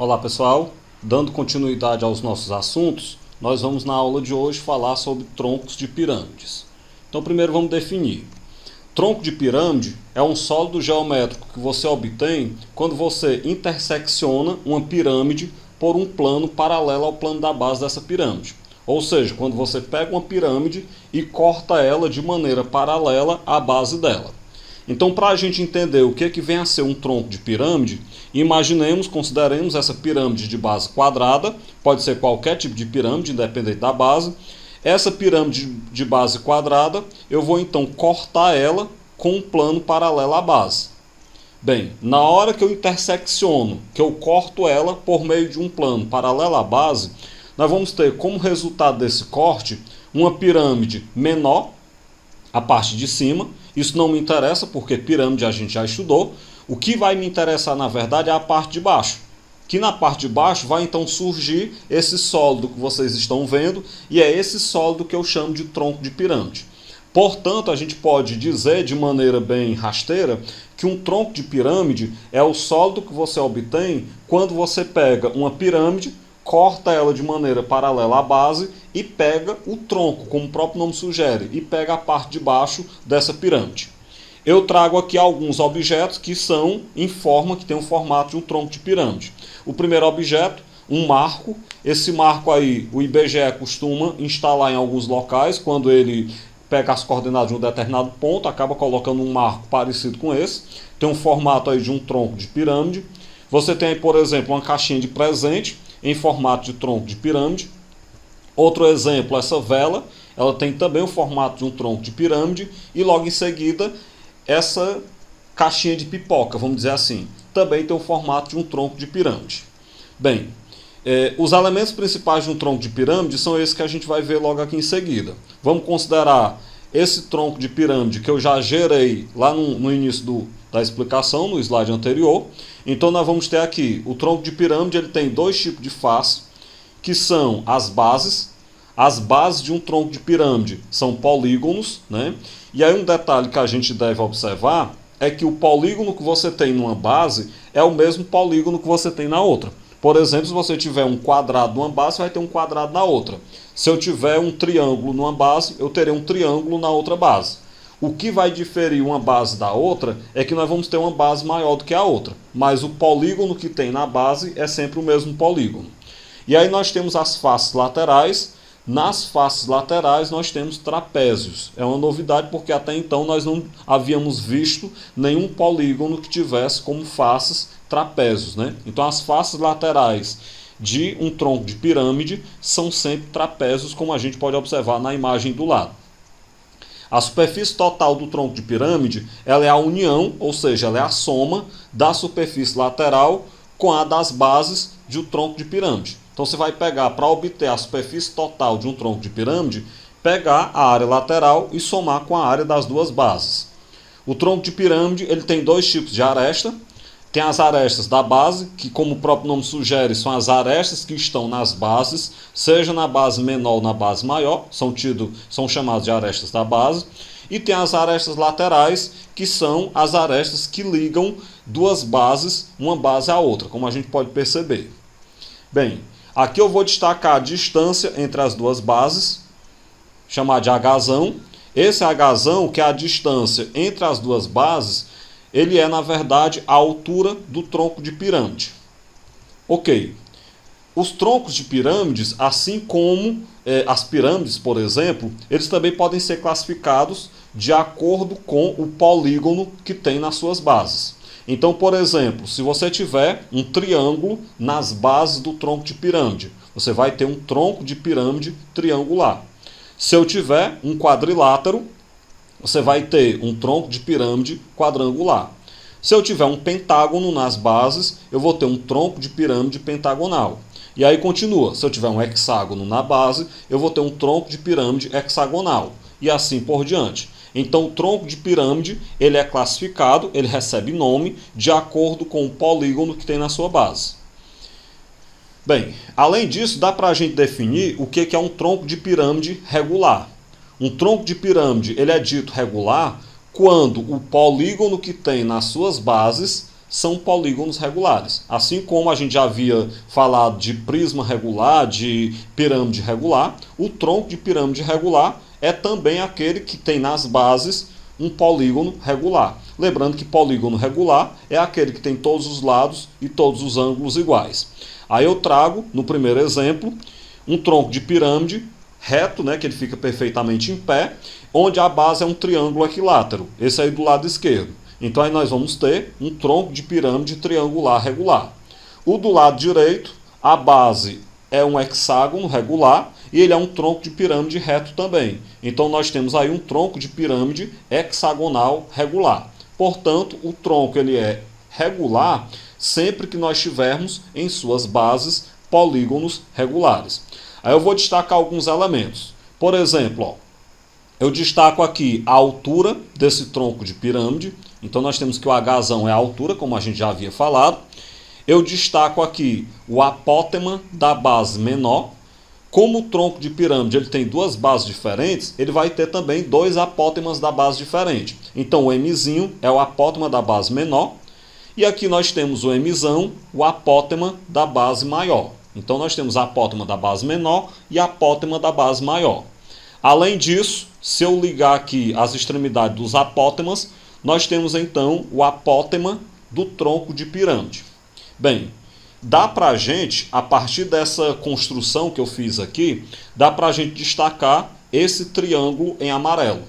Olá pessoal, dando continuidade aos nossos assuntos, nós vamos na aula de hoje falar sobre troncos de pirâmides. Então primeiro vamos definir. Tronco de pirâmide é um sólido geométrico que você obtém quando você intersecciona uma pirâmide por um plano paralelo ao plano da base dessa pirâmide. Ou seja, quando você pega uma pirâmide e corta ela de maneira paralela à base dela. Então, para a gente entender o que vem a ser um tronco de pirâmide, consideremos essa pirâmide de base quadrada, pode ser qualquer tipo de pirâmide, independente da base. Essa pirâmide de base quadrada, eu vou então cortar ela com um plano paralelo à base. Bem, na hora que eu intersecciono, que eu corto ela por meio de um plano paralelo à base, nós vamos ter como resultado desse corte uma pirâmide menor, a parte de cima. Isso não me interessa porque pirâmide a gente já estudou. O que vai me interessar na verdade é a parte de baixo. Que na parte de baixo vai então surgir esse sólido que vocês estão vendo, e é esse sólido que eu chamo de tronco de pirâmide. Portanto, a gente pode dizer de maneira bem rasteira que um tronco de pirâmide é o sólido que você obtém quando você pega uma pirâmide, corta ela de maneira paralela à base e pega o tronco, como o próprio nome sugere, e pega a parte de baixo dessa pirâmide. Eu trago aqui alguns objetos que são em forma, que tem o formato de um tronco de pirâmide. O primeiro objeto, um marco. Esse marco aí, o IBGE costuma instalar em alguns locais, quando ele pega as coordenadas de um determinado ponto, acaba colocando um marco parecido com esse. Tem um formato aí de um tronco de pirâmide. Você tem aí, por exemplo, uma caixinha de presente em formato de tronco de pirâmide. Outro exemplo, essa vela, ela tem também o formato de um tronco de pirâmide. E logo em seguida, essa caixinha de pipoca, vamos dizer assim, também tem o formato de um tronco de pirâmide. Bem, os elementos principais de um tronco de pirâmide são esses que a gente vai ver logo aqui em seguida. Vamos considerar esse tronco de pirâmide que eu já gerei lá no início da explicação, no slide anterior. Então nós vamos ter aqui, o tronco de pirâmide ele tem dois tipos de face, que são as bases. As bases de um tronco de pirâmide são polígonos, né? E aí um detalhe que a gente deve observar é que o polígono que você tem numa base é o mesmo polígono que você tem na outra. Por exemplo, se você tiver um quadrado numa base, vai ter um quadrado na outra. Se eu tiver um triângulo numa base, eu terei um triângulo na outra base. O que vai diferir uma base da outra é que nós vamos ter uma base maior do que a outra. Mas o polígono que tem na base é sempre o mesmo polígono. E aí nós temos as faces laterais. Nas faces laterais nós temos trapézios. É uma novidade porque até então nós não havíamos visto nenhum polígono que tivesse como faces trapézios, né? Então as faces laterais de um tronco de pirâmide são sempre trapézios, como a gente pode observar na imagem do lado. A superfície total do tronco de pirâmide ela é a união, ou seja, ela é a soma da superfície lateral com a das bases de um tronco de pirâmide. Então você vai pegar, para obter a superfície total de um tronco de pirâmide, pegar a área lateral e somar com a área das duas bases. O tronco de pirâmide ele tem dois tipos de aresta. Tem as arestas da base, que como o próprio nome sugere, são as arestas que estão nas bases, seja na base menor ou na base maior, são chamadas de arestas da base. E tem as arestas laterais, que são as arestas que ligam duas bases, uma base à outra, como a gente pode perceber. Bem, aqui eu vou destacar a distância entre as duas bases, chamada de Hzão. Esse Hzão, que é a distância entre as duas bases, ele é, na verdade, a altura do tronco de pirâmide. Ok. Os troncos de pirâmides, assim como as pirâmides, por exemplo, eles também podem ser classificados de acordo com o polígono que tem nas suas bases. Então, por exemplo, se você tiver um triângulo nas bases do tronco de pirâmide, você vai ter um tronco de pirâmide triangular. Se eu tiver um quadrilátero, você vai ter um tronco de pirâmide quadrangular. Se eu tiver um pentágono nas bases, eu vou ter um tronco de pirâmide pentagonal. E aí continua, se eu tiver um hexágono na base, eu vou ter um tronco de pirâmide hexagonal. E assim por diante. Então o tronco de pirâmide ele é classificado, ele recebe nome de acordo com o polígono que tem na sua base. Bem, além disso, dá para a gente definir o que é um tronco de pirâmide regular. Um tronco de pirâmide ele é dito regular quando o polígono que tem nas suas bases são polígonos regulares. Assim como a gente já havia falado de prisma regular, de pirâmide regular, o tronco de pirâmide regular é também aquele que tem nas bases um polígono regular. Lembrando que polígono regular é aquele que tem todos os lados e todos os ângulos iguais. Aí eu trago, no primeiro exemplo, um tronco de pirâmide reto, né, que ele fica perfeitamente em pé, onde a base é um triângulo equilátero. Esse aí do lado esquerdo. Então aí nós vamos ter um tronco de pirâmide triangular regular. O do lado direito, a base é um hexágono regular e ele é um tronco de pirâmide reto também. Então nós temos aí um tronco de pirâmide hexagonal regular. Portanto, o tronco ele é regular sempre que nós tivermos em suas bases polígonos regulares. Aí eu vou destacar alguns elementos. Por exemplo, ó, eu destaco aqui a altura desse tronco de pirâmide. Então nós temos que o Hzão é a altura, como a gente já havia falado. Eu destaco aqui o apótema da base menor. Como o tronco de pirâmide ele tem duas bases diferentes, ele vai ter também dois apótemas da base diferentes. Então o Mzinho é o apótema da base menor. E aqui nós temos o Mzão, o apótema da base maior. Então nós temos a apótema da base menor e a apótema da base maior. Além disso, se eu ligar aqui as extremidades dos apótemas, nós temos então o apótema do tronco de pirâmide. Bem, dá para a gente, a partir dessa construção que eu fiz aqui, dá para a gente destacar esse triângulo em amarelo.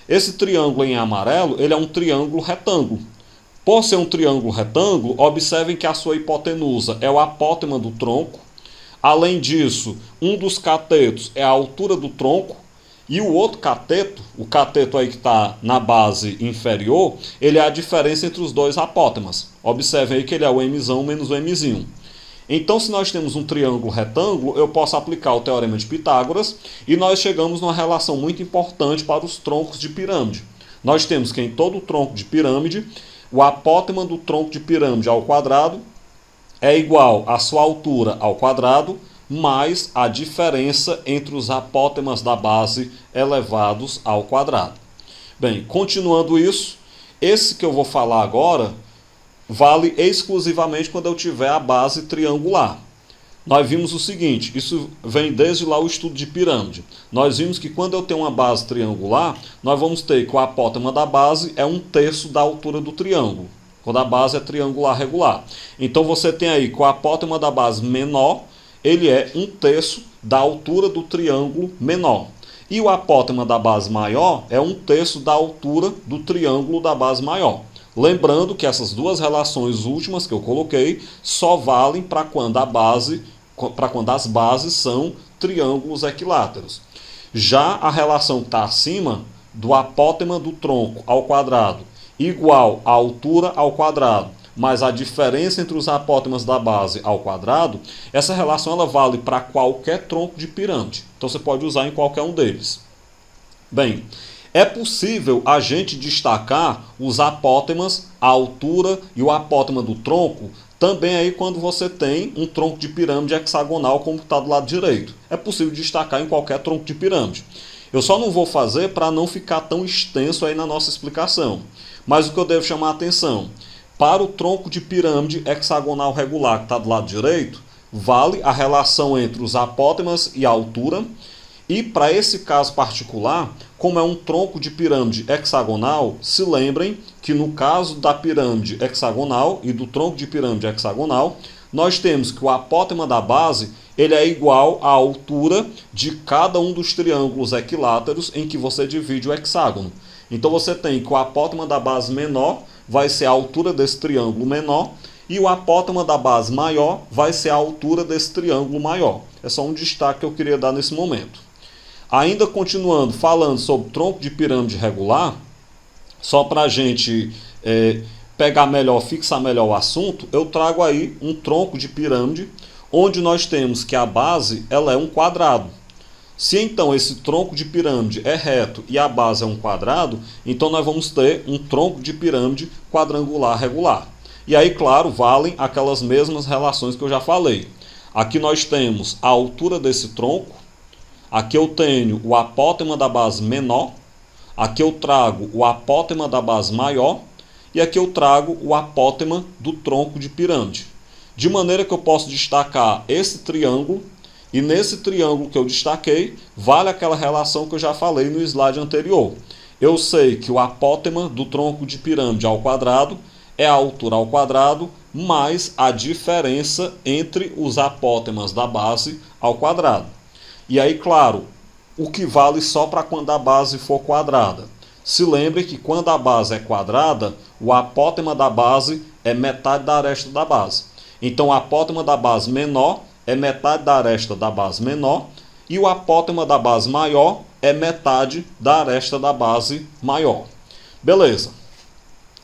Esse triângulo em amarelo, ele é um triângulo retângulo. Por ser um triângulo retângulo, observem que a sua hipotenusa é o apótema do tronco. Além disso, um dos catetos é a altura do tronco. E o outro cateto, o cateto aí que está na base inferior, ele é a diferença entre os dois apótemas. Observem aí que ele é o Mzão menos o Mzinho. Então, se nós temos um triângulo retângulo, eu posso aplicar o Teorema de Pitágoras e nós chegamos numa relação muito importante para os troncos de pirâmide. Nós temos que em todo tronco de pirâmide, o apótema do tronco de pirâmide ao quadrado é igual à sua altura ao quadrado, mais a diferença entre os apótemas da base elevados ao quadrado. Bem, continuando isso, esse que eu vou falar agora vale exclusivamente quando eu tiver a base triangular. Nós vimos o seguinte, isso vem desde lá o estudo de pirâmide. Nós vimos que quando eu tenho uma base triangular, nós vamos ter que o apótema da base é 1/3 da altura do triângulo, quando a base é triangular regular. Então você tem aí que o apótema da base menor, ele é 1/3 da altura do triângulo menor. E o apótema da base maior é 1/3 da altura do triângulo da base maior. Lembrando que essas duas relações últimas que eu coloquei só valem para quando as bases são triângulos equiláteros. Já a relação que está acima do apótema do tronco ao quadrado igual à altura ao quadrado, mais a diferença entre os apótemas da base ao quadrado, essa relação ela vale para qualquer tronco de pirâmide. Então você pode usar em qualquer um deles. Bem, é possível a gente destacar os apótemas, a altura e o apótema do tronco também aí quando você tem um tronco de pirâmide hexagonal como está do lado direito. É possível destacar em qualquer tronco de pirâmide. Eu só não vou fazer para não ficar tão extenso aí na nossa explicação. Mas o que eu devo chamar a atenção, para o tronco de pirâmide hexagonal regular que está do lado direito, vale a relação entre os apótemas e a altura. E para esse caso particular, como é um tronco de pirâmide hexagonal, se lembrem que no caso da pirâmide hexagonal e do tronco de pirâmide hexagonal, nós temos que o apótema da base ele é igual à altura de cada um dos triângulos equiláteros em que você divide o hexágono. Então você tem que o apótema da base menor vai ser a altura desse triângulo menor e o apótema da base maior vai ser a altura desse triângulo maior. É só um destaque que eu queria dar nesse momento. Ainda continuando falando sobre tronco de pirâmide regular, só para a gente pegar melhor, fixar melhor o assunto, eu trago aí um tronco de pirâmide onde nós temos que a base ela é um quadrado. Se então esse tronco de pirâmide é reto e a base é um quadrado, então nós vamos ter um tronco de pirâmide quadrangular regular. E aí, claro, valem aquelas mesmas relações que eu já falei. Aqui nós temos a altura desse tronco, aqui eu tenho o apótema da base menor, aqui eu trago o apótema da base maior, e aqui eu trago o apótema do tronco de pirâmide. De maneira que eu posso destacar esse triângulo, e nesse triângulo que eu destaquei, vale aquela relação que eu já falei no slide anterior. Eu sei que o apótema do tronco de pirâmide ao quadrado é a altura ao quadrado mais a diferença entre os apótemas da base ao quadrado. E aí, claro, o que vale só para quando a base for quadrada. Se lembre que quando a base é quadrada, o apótema da base é metade da aresta da base. Então, o apótema da base menor é metade da aresta da base menor, e o apótema da base maior é metade da aresta da base maior. Beleza.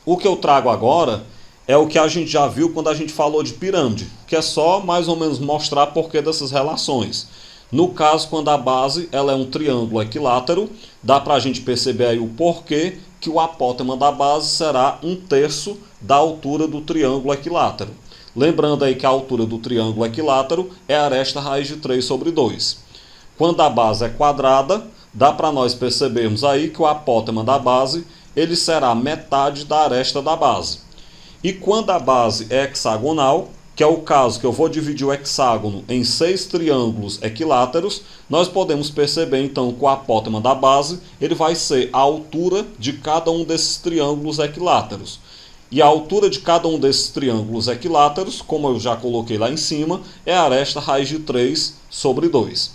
O que eu trago agora é o que a gente já viu quando a gente falou de pirâmide, que é só mais ou menos mostrar porquê dessas relações. No caso, quando a base ela é um triângulo equilátero, dá para a gente perceber aí o porquê que o apótema da base será 1/3 da altura do triângulo equilátero. Lembrando aí que a altura do triângulo equilátero é a aresta raiz de 3 sobre 2. Quando a base é quadrada, dá para nós percebermos aí que o apótema da base ele será metade da aresta da base. E quando a base é hexagonal, que é o caso que eu vou dividir o hexágono em 6 triângulos equiláteros, nós podemos perceber então que o apótema da base ele vai ser a altura de cada um desses triângulos equiláteros. E a altura de cada um desses triângulos equiláteros, como eu já coloquei lá em cima, é a aresta raiz de 3 sobre 2.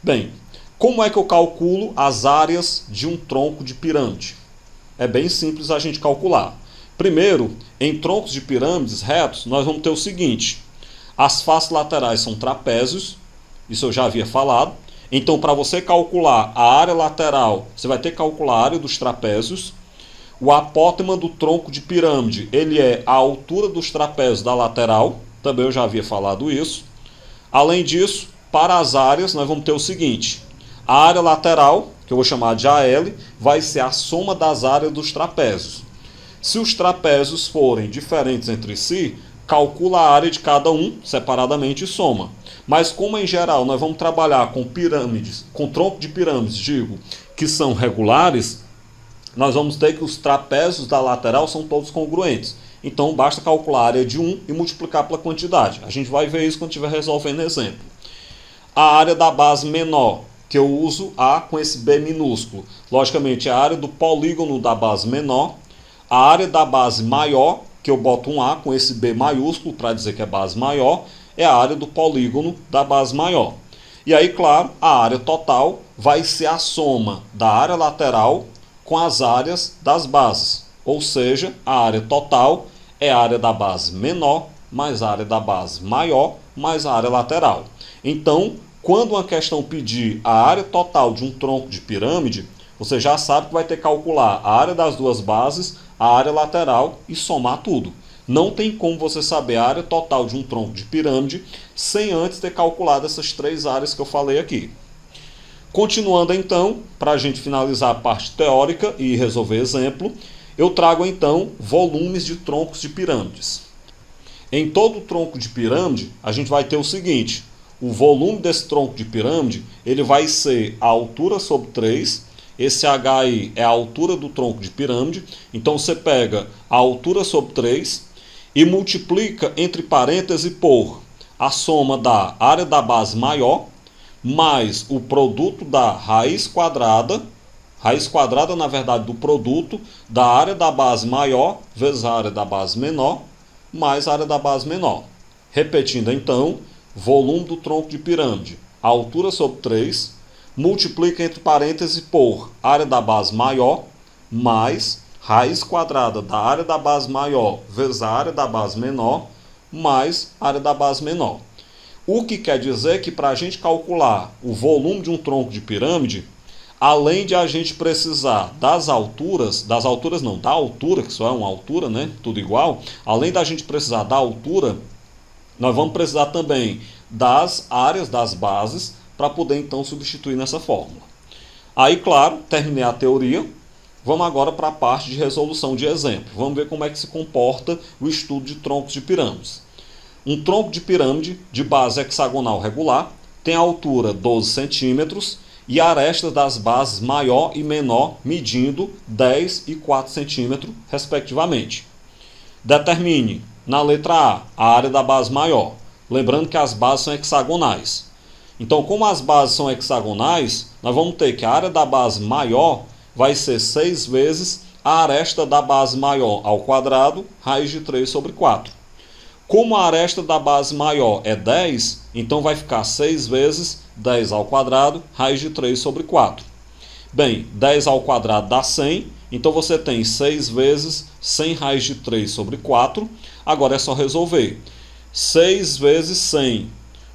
Bem, como é que eu calculo as áreas de um tronco de pirâmide? É bem simples a gente calcular. Primeiro, em troncos de pirâmides retos, nós vamos ter o seguinte. As faces laterais são trapézios, isso eu já havia falado. Então, para você calcular a área lateral, você vai ter que calcular a área dos trapézios. O apótema do tronco de pirâmide, ele é a altura dos trapézios da lateral, também eu já havia falado isso. Além disso, para as áreas, nós vamos ter o seguinte. A área lateral, que eu vou chamar de AL, vai ser a soma das áreas dos trapézios. Se os trapézios forem diferentes entre si, calcula a área de cada um separadamente e soma. Mas como em geral nós vamos trabalhar com pirâmides, com tronco de pirâmides, que são regulares, nós vamos ter que os trapézios da lateral são todos congruentes. Então basta calcular a área de um e multiplicar pela quantidade. A gente vai ver isso quando estiver resolvendo exemplo. A área da base menor, que eu uso A com esse B minúsculo. Logicamente, é a área do polígono da base menor. A área da base maior, que eu boto um A com esse B maiúsculo para dizer que é base maior, é a área do polígono da base maior. E aí, claro, a área total vai ser a soma da área lateral com as áreas das bases. Ou seja, a área total é a área da base menor mais a área da base maior mais a área lateral. Então, quando uma questão pedir a área total de um tronco de pirâmide, você já sabe que vai ter que calcular a área das duas bases, a área lateral e somar tudo. Não tem como você saber a área total de um tronco de pirâmide sem antes ter calculado essas 3 áreas que eu falei aqui. Continuando então, para a gente finalizar a parte teórica e resolver exemplo, eu trago então volumes de troncos de pirâmides. Em todo tronco de pirâmide, a gente vai ter o seguinte: o volume desse tronco de pirâmide ele vai ser a altura sobre 3. Esse H aí é a altura do tronco de pirâmide. Então você pega a altura sobre 3 e multiplica entre parênteses por a soma da área da base maior mais o produto da raiz quadrada na verdade do produto da área da base maior vezes a área da base menor mais a área da base menor. Repetindo então, volume do tronco de pirâmide, a altura sobre 3, multiplica entre parênteses por área da base maior mais raiz quadrada da área da base maior vezes a área da base menor mais a área da base menor. O que quer dizer que para a gente calcular o volume de um tronco de pirâmide, além de a gente precisar da altura, que só é uma altura, né? Tudo igual, além da gente precisar da altura, nós vamos precisar também das áreas das bases para poder então substituir nessa fórmula. Aí, claro, terminei a teoria. Vamos agora para a parte de resolução de exemplo. Vamos ver como é que se comporta o estudo de troncos de pirâmides. Um tronco de pirâmide de base hexagonal regular tem a altura 12 centímetros e arestas das bases maior e menor, medindo 10 e 4 centímetros, respectivamente. Determine, na letra A área da base maior. Lembrando que as bases são hexagonais. Então, como as bases são hexagonais, nós vamos ter que a área da base maior vai ser 6 vezes a aresta da base maior ao quadrado, raiz de 3 sobre 4. Como a aresta da base maior é 10, então vai ficar 6 vezes 10 ao quadrado, raiz de 3 sobre 4. Bem, 10 ao quadrado dá 100, então você tem 6 vezes 100 raiz de 3 sobre 4. Agora é só resolver. 6 vezes 100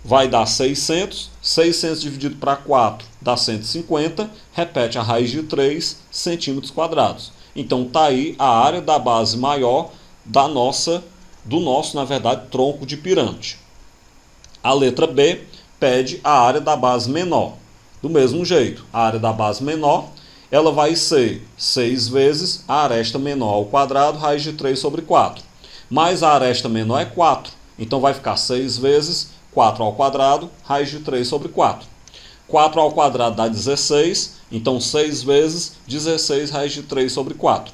vai dar 600, 600 dividido para 4 dá 150, repete a raiz de 3 centímetros quadrados. Então está aí a área da base maior do nosso, na verdade, tronco de pirâmide. A letra B pede a área da base menor. Do mesmo jeito, a área da base menor ela vai ser 6 vezes a aresta menor ao quadrado, raiz de 3 sobre 4. Mas a aresta menor é 4, então vai ficar 6 vezes 4 ao quadrado, raiz de 3 sobre 4. 4 ao quadrado dá 16, então 6 vezes 16 raiz de 3 sobre 4.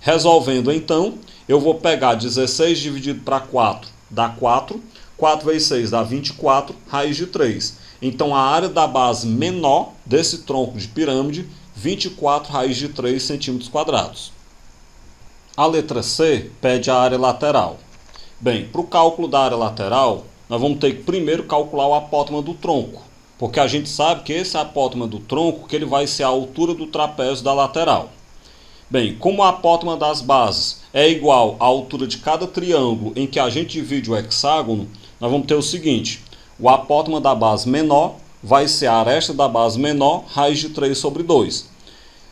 Resolvendo então, eu vou pegar 16 dividido para 4, dá 4. 4 vezes 6 dá 24, raiz de 3. Então a área da base menor desse tronco de pirâmide, 24 raiz de 3 centímetros quadrados. A letra C pede a área lateral. Bem, para o cálculo da área lateral, nós vamos ter que primeiro calcular o apótema do tronco, porque a gente sabe que esse apótema do tronco que ele vai ser a altura do trapézio da lateral. Bem, como o apótema das bases é igual à altura de cada triângulo em que a gente divide o hexágono, nós vamos ter o seguinte: o apótema da base menor vai ser a aresta da base menor, raiz de 3 sobre 2.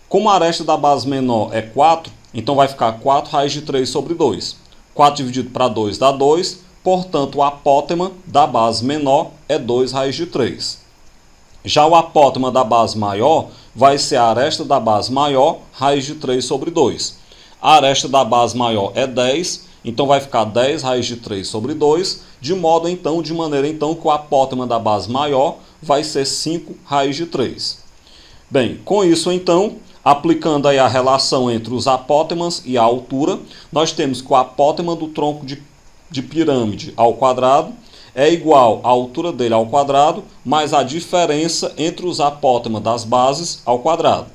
Como a aresta da base menor é 4, então vai ficar 4 raiz de 3 sobre 2. 4 dividido para 2 dá 2, portanto o apótema da base menor é 2 raiz de 3. Já o apótema da base maior vai ser a aresta da base maior, raiz de 3 sobre 2. A aresta da base maior é 10, então vai ficar 10 raiz de 3 sobre 2, de maneira então que o apótema da base maior vai ser 5 raiz de 3. Bem, com isso então, aplicando aí a relação entre os apótemas e a altura, nós temos que o apótema do tronco de pirâmide ao quadrado é igual à altura dele ao quadrado, mais a diferença entre os apótemas das bases ao quadrado.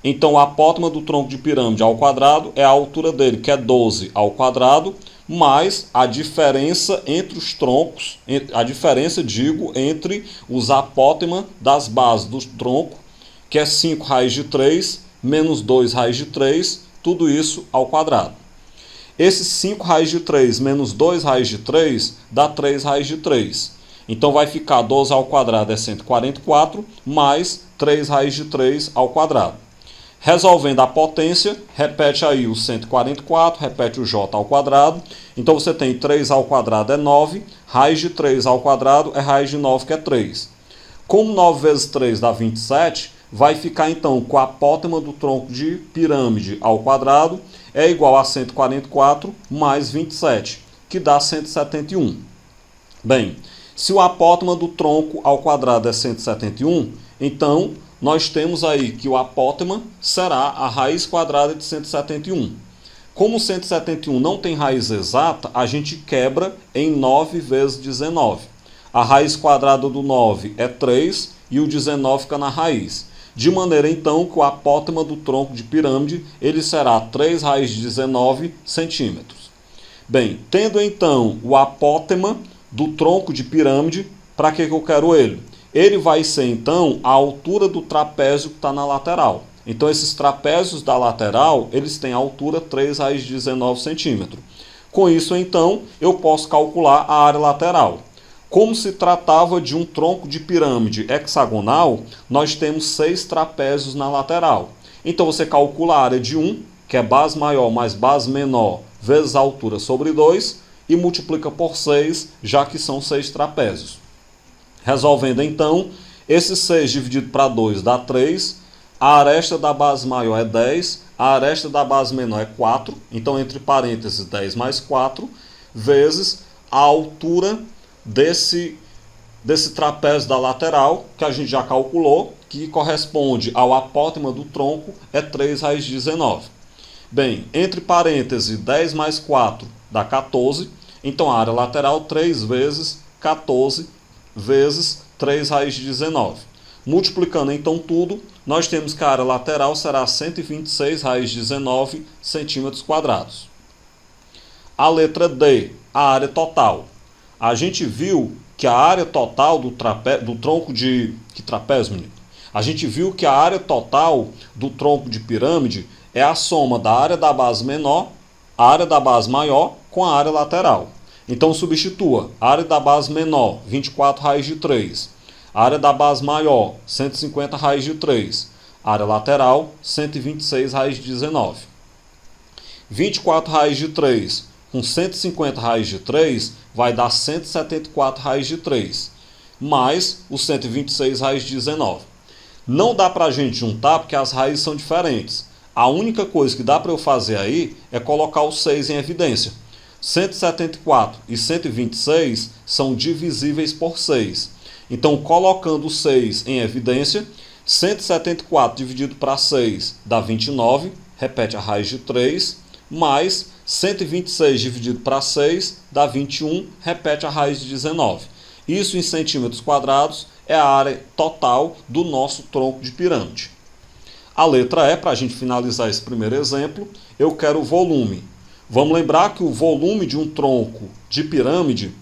Então, o apótema do tronco de pirâmide ao quadrado é a altura dele, que é 12 ao quadrado, mais a diferença entre os troncos, entre os apótemas das bases do tronco, que é 5 raiz de 3, menos 2 raiz de 3, tudo isso ao quadrado. Esse 5 raiz de 3 menos 2 raiz de 3 dá 3 raiz de 3. Então vai ficar 12 ao quadrado é 144, mais 3 raiz de 3 ao quadrado. Resolvendo a potência, repete aí o 144, repete o j ao quadrado. Então você tem 3 ao quadrado é 9, raiz de 3 ao quadrado é raiz de 9, que é 3. Como 9 vezes 3 dá 27, vai ficar então com a apótema do tronco de pirâmide ao quadrado é igual a 144 mais 27, que dá 171. Bem, se o apótema do tronco ao quadrado é 171, então nós temos aí que o apótema será a raiz quadrada de 171. Como 171 não tem raiz exata, a gente quebra em 9 vezes 19. A raiz quadrada do 9 é 3 e o 19 fica na raiz. De maneira então que o apótema do tronco de pirâmide ele será 3 raiz de 19 centímetros. Bem, tendo então o apótema do tronco de pirâmide, para que eu quero ele? Ele vai ser então a altura do trapézio que está na lateral. Então esses trapézios da lateral, eles têm a altura 3 raiz de 19 centímetros. Com isso então, eu posso calcular a área lateral. Como se tratava de um tronco de pirâmide hexagonal, nós temos 6 trapézios na lateral. Então você calcula a área de 1, que é base maior mais base menor, vezes a altura sobre 2, e multiplica por 6, já que são 6 trapézios. Resolvendo então, esse 6 dividido para 2 dá 3, a aresta da base maior é 10, a aresta da base menor é 4, então entre parênteses 10 mais 4, vezes a altura desse trapézio da lateral, que a gente já calculou, que corresponde ao apótema do tronco, é 3 raiz de 19. Bem, entre parênteses, 10 mais 4 dá 14. Então, a área lateral, 3 vezes 14 vezes 3 raiz de 19. Multiplicando, então, tudo, nós temos que a área lateral será 126 raiz de 19 centímetros quadrados. A letra D, a área total. A gente viu que a área total do tronco de... Que trapézio, menino? A gente viu que a área total do tronco de pirâmide é a soma da área da base menor, a área da base maior, com a área lateral. Então, substitua a área da base menor, 24 raiz de 3. A área da base maior, 150 raiz de 3. A área lateral, 126 raiz de 19. 24 raiz de 3 com 150 raiz de 3 vai dar 174 raiz de 3. Mais os 126 raiz de 19. Não dá para a gente juntar porque as raízes são diferentes. A única coisa que dá para eu fazer aí é colocar o 6 em evidência. 174 e 126 são divisíveis por 6. Então, colocando o 6 em evidência, 174 dividido para 6 dá 29, repete a raiz de 3, mais 126 dividido para 6 dá 21, repete a raiz de 19. Isso em centímetros quadrados é a área total do nosso tronco de pirâmide. A letra E, para a gente finalizar esse primeiro exemplo, eu quero o volume. Vamos lembrar que o volume de um tronco de pirâmide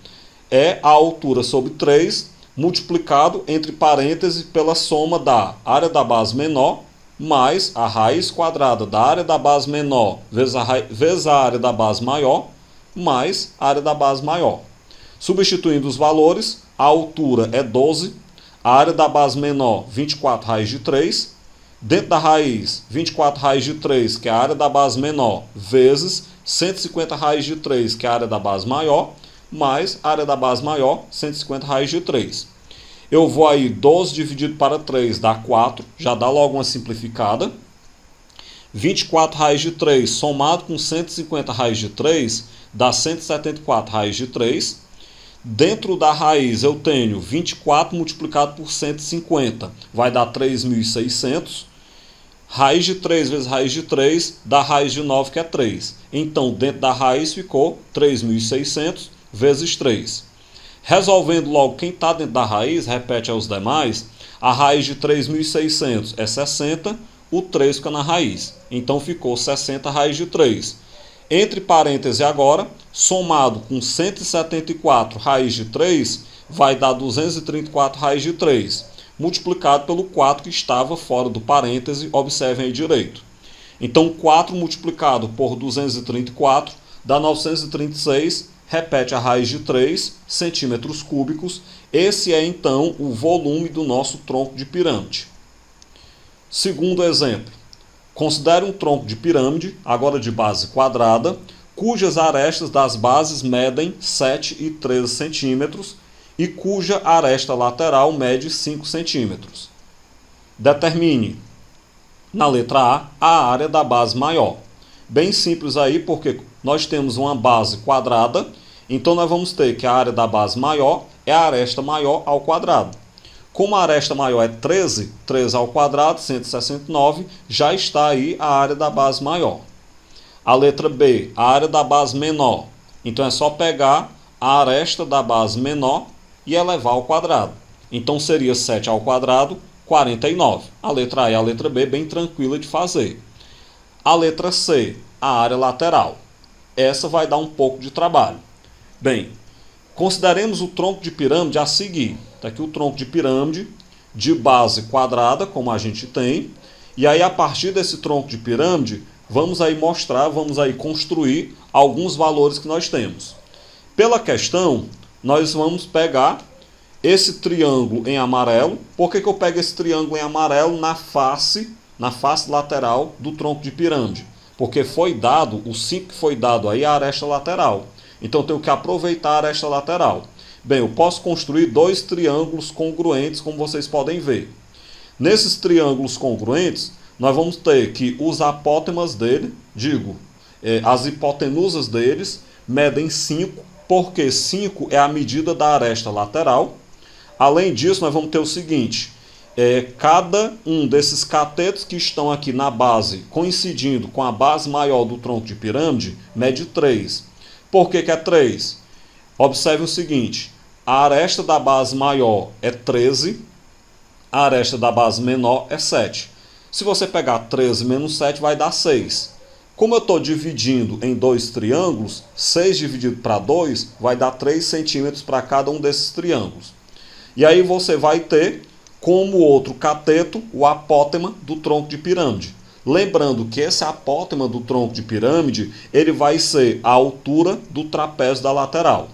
é a altura sobre 3 multiplicado entre parênteses pela soma da área da base menor mais a raiz quadrada da área da base menor vezes a área da base maior mais a área da base maior. Substituindo os valores, a altura é 12, a área da base menor 24 raiz de 3, dentro da raiz 24 raiz de 3, que é a área da base menor, vezes 150 raiz de 3, que é a área da base maior, mais a área da base maior, 150 raiz de 3. Eu vou aí 12 dividido para 3 dá 4, já dá logo uma simplificada. 24 raiz de 3 somado com 150 raiz de 3 dá 174 raiz de 3. Dentro da raiz eu tenho 24 multiplicado por 150, vai dar 3.600. Raiz de 3 vezes raiz de 3 dá raiz de 9, que é 3. Então, dentro da raiz ficou 3.600 vezes 3. Resolvendo logo quem está dentro da raiz, repete aos demais, a raiz de 3.600 é 60, o 3 fica na raiz. Então, ficou 60 raiz de 3. Entre parênteses agora, somado com 174 raiz de 3, vai dar 234 raiz de 3, multiplicado pelo 4 que estava fora do parêntese, observem aí direito. Então, 4 multiplicado por 234 dá 936, repete a raiz de 3 centímetros cúbicos. Esse é, então, o volume do nosso tronco de pirâmide. Segundo exemplo. Considere um tronco de pirâmide, agora de base quadrada, cujas arestas das bases medem 7 e 13 centímetros e cuja aresta lateral mede 5 centímetros. Determine, na letra A área da base maior. Bem simples aí, porque nós temos uma base quadrada, então nós vamos ter que a área da base maior é a aresta maior ao quadrado. Como a aresta maior é 13, 13 ao quadrado, 169, já está aí a área da base maior. A letra B, a área da base menor. Então é só pegar a aresta da base menor e elevar ao quadrado. Então seria 7 ao quadrado, 49. A letra A e a letra B, bem tranquila de fazer. A letra C, a área lateral. Essa vai dar um pouco de trabalho. Bem, consideremos o tronco de pirâmide a seguir. Está aqui o tronco de pirâmide de base quadrada, como a gente tem. E aí, a partir desse tronco de pirâmide, vamos aí mostrar, vamos aí construir alguns valores que nós temos. Pela questão, nós vamos pegar esse triângulo em amarelo. Por que eu pego esse triângulo em amarelo na face lateral do tronco de pirâmide? Porque foi dado, o 5 que foi dado aí é a aresta lateral. Então, eu tenho que aproveitar a aresta lateral. Bem, eu posso construir dois triângulos congruentes, como vocês podem ver. Nesses triângulos congruentes, nós vamos ter que os apótemas dele, as hipotenusas deles, medem 5, porque 5 é a medida da aresta lateral. Além disso, nós vamos ter o seguinte, cada um desses catetos que estão aqui na base, coincidindo com a base maior do tronco de pirâmide, mede 3. Por que é 3? Observe o seguinte, a aresta da base maior é 13, a aresta da base menor é 7. Se você pegar 13 menos 7, vai dar 6. Como eu estou dividindo em dois triângulos, 6 dividido para 2 vai dar 3 centímetros para cada um desses triângulos. E aí você vai ter como outro cateto o apótema do tronco de pirâmide. Lembrando que esse apótema do tronco de pirâmide, ele vai ser a altura do trapézio da lateral.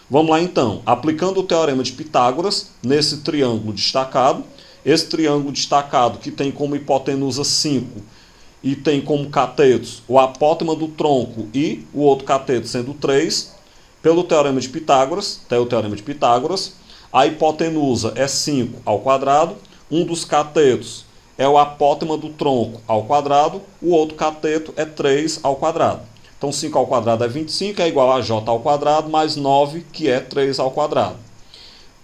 Vamos lá então, aplicando o teorema de Pitágoras nesse triângulo destacado. Esse triângulo destacado que tem como hipotenusa 5 e tem como catetos o apótema do tronco e o outro cateto sendo 3, pelo teorema de Pitágoras, a hipotenusa é 5 ao quadrado, um dos catetos é o apótema do tronco ao quadrado, o outro cateto é 3 ao quadrado. Então 5 ao quadrado é 25, é igual a j ao quadrado, mais 9, que é 3 ao quadrado.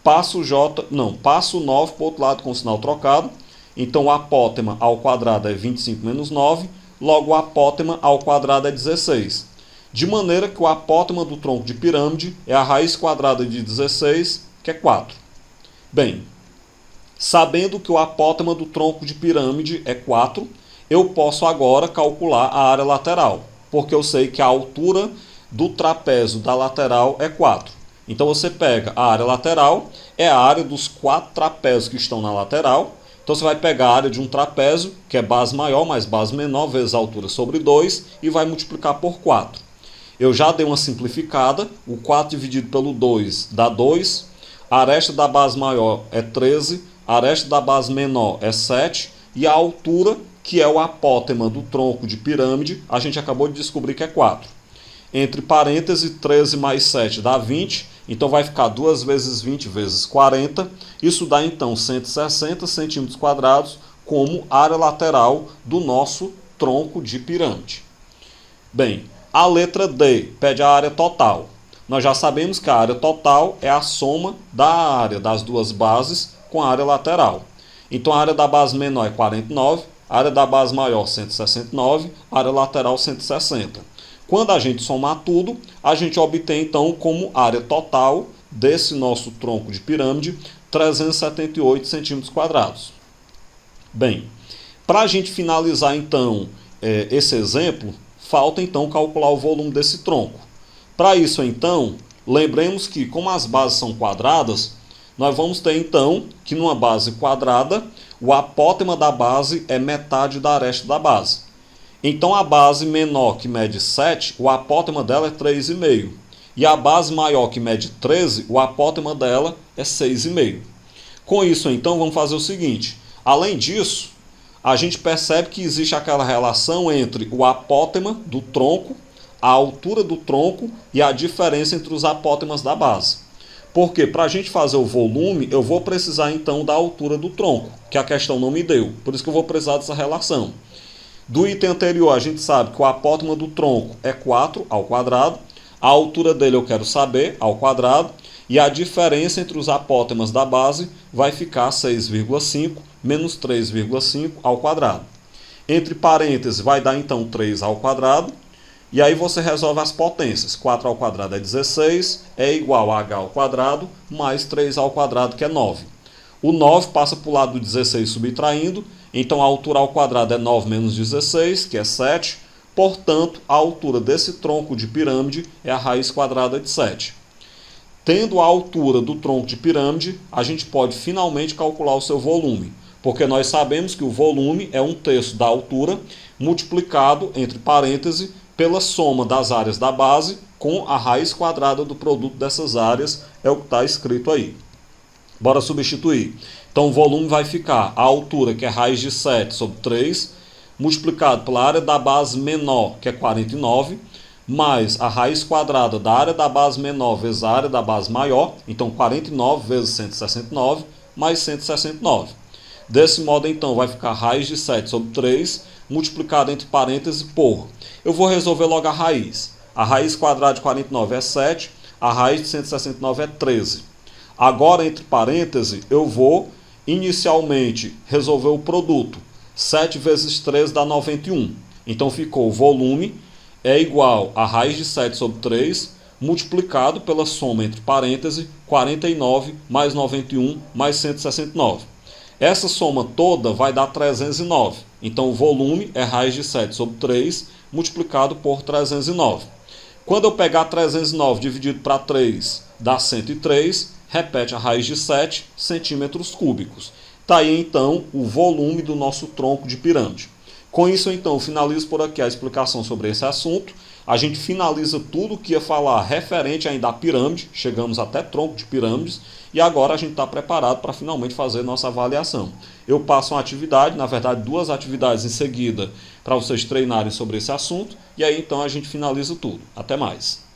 Passo o 9 para o outro lado com o sinal trocado. Então o apótema ao quadrado é 25 menos 9, logo o apótema ao quadrado é 16. De maneira que o apótema do tronco de pirâmide é a raiz quadrada de 16, que é 4. Bem, sabendo que o apótema do tronco de pirâmide é 4, eu posso agora calcular a área lateral, porque eu sei que a altura do trapézio da lateral é 4. Então você pega a área lateral, é a área dos 4 trapézios que estão na lateral. Então você vai pegar a área de um trapézio, que é base maior mais base menor, vezes a altura sobre 2, e vai multiplicar por 4. Eu já dei uma simplificada, o 4 dividido pelo 2 dá 2, a aresta da base maior é 13, a aresta da base menor é 7, e a altura, que é o apótema do tronco de pirâmide, a gente acabou de descobrir que é 4. Entre parênteses, 13 mais 7 dá 20, então vai ficar 2 vezes 20 vezes 40. Isso dá então 160 centímetros quadrados como área lateral do nosso tronco de pirâmide. Bem, a letra D pede a área total. Nós já sabemos que a área total é a soma da área das duas bases com a área lateral. Então a área da base menor é 49, a área da base maior 169, a área lateral 160. Quando a gente somar tudo, a gente obtém então como área total desse nosso tronco de pirâmide 378 centímetros quadrados. Bem, para a gente finalizar então esse exemplo, falta então calcular o volume desse tronco. Para isso então, lembremos que como as bases são quadradas, nós vamos ter então que numa base quadrada, o apótema da base é metade da aresta da base. Então a base menor, que mede 7, o apótema dela é 3,5. E a base maior, que mede 13, o apótema dela é 6,5. Com isso, então, vamos fazer o seguinte. Além disso, a gente percebe que existe aquela relação entre o apótema do tronco, a altura do tronco e a diferença entre os apótemas da base. Porque para a gente fazer o volume, eu vou precisar então da altura do tronco, que a questão não me deu. Por isso que eu vou precisar dessa relação. Do item anterior, a gente sabe que o apótema do tronco é 4 ao quadrado, a altura dele eu quero saber, ao quadrado, e a diferença entre os apótemas da base vai ficar 6,5 menos 3,5 ao quadrado. Entre parênteses vai dar então 3 ao quadrado, e aí você resolve as potências. 4 ao quadrado é 16, é igual a h ao quadrado, mais 3 ao quadrado, que é 9. O 9 passa para o lado do 16 subtraindo, então a altura ao quadrado é 9 menos 16, que é 7. Portanto, a altura desse tronco de pirâmide é a raiz quadrada de 7. Tendo a altura do tronco de pirâmide, a gente pode finalmente calcular o seu volume, porque nós sabemos que o volume é 1/3 da altura multiplicado, entre parênteses, pela soma das áreas da base com a raiz quadrada do produto dessas áreas, é o que está escrito aí. Bora substituir. Então o volume vai ficar a altura, que é raiz de 7 sobre 3, multiplicado pela área da base menor, que é 49, mais a raiz quadrada da área da base menor vezes a área da base maior, então 49 vezes 169, mais 169. Desse modo, então, vai ficar raiz de 7 sobre 3, multiplicado entre parênteses por... Eu vou resolver logo a raiz. A raiz quadrada de 49 é 7, a raiz de 169 é 13. Agora, entre parênteses, eu vou inicialmente resolveu o produto. 7 vezes 3 dá 91. Então ficou o volume é igual a raiz de 7 sobre 3 multiplicado pela soma entre parênteses 49 mais 91 mais 169. Essa soma toda vai dar 309. Então o volume é raiz de 7 sobre 3 multiplicado por 309. Quando eu pegar 309 dividido para 3 dá 103, repete a raiz de 7 centímetros cúbicos. Está aí então o volume do nosso tronco de pirâmide. Com isso então eu finalizo por aqui a explicação sobre esse assunto. A gente finaliza tudo que ia falar referente ainda à pirâmide, chegamos até tronco de pirâmides, e agora a gente está preparado para finalmente fazer nossa avaliação. Eu passo uma atividade, na verdade 2 atividades em seguida, para vocês treinarem sobre esse assunto, e aí então a gente finaliza tudo. Até mais!